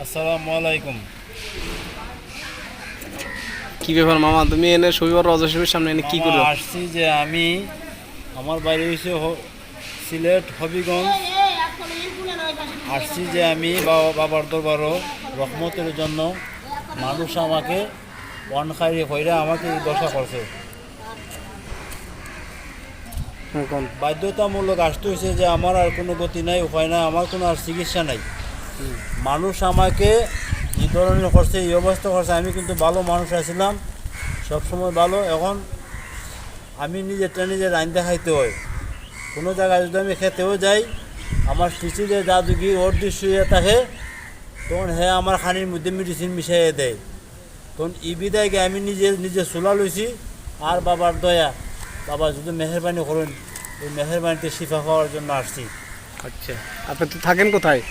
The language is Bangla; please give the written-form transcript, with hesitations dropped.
আসসালামু আলাইকুম। কি ব্যাপার মামা, তুমি এনে শনিবার রজা শরীফের সামনে এনে কি মামা, করো? আসছি যে আমি আমার বাড়ি হয়েছে সিলেট হবিগঞ্জ। আসছি যে আমি বাবার দরবারও রহমতের জন্য। মানুষ আমাকে অনখারি হইরা আমাকে এই দশা করছে। হ্যাঁ, কোন? বাধ্যতামূলক আসতে হয়েছে যে আমার আর কোনো গতি নাই, উপায় নাই, আমার কোনো আর চিকিৎসা নাই। মানুষ আমাকে এই ধরনের করছে, এই অবস্থা করছে। আমি কিন্তু ভালো মানুষ আছিলাম, সবসময় ভালো। এখন আমি নিজে রাইন্দা খাইতে হয়। কোনো জায়গায় যদি আমি খেতেও যাই, আমার শিশুরে জাদুগির ওর শুয়ে থাকে, তখন হ্যাঁ আমার খানির মধ্যে মেডিসিন মিশাইয়ে দেয়। তখন ই বিদায়কে আমি নিজে চুলা লইছি। আর বাবার দয়া, বাবা যদি মেহরবানি করেন, এই মেহরবানিতে শিফা পাওয়ার জন্য আসছি। আচ্ছা, আপনি তো থাকেন কোথায়?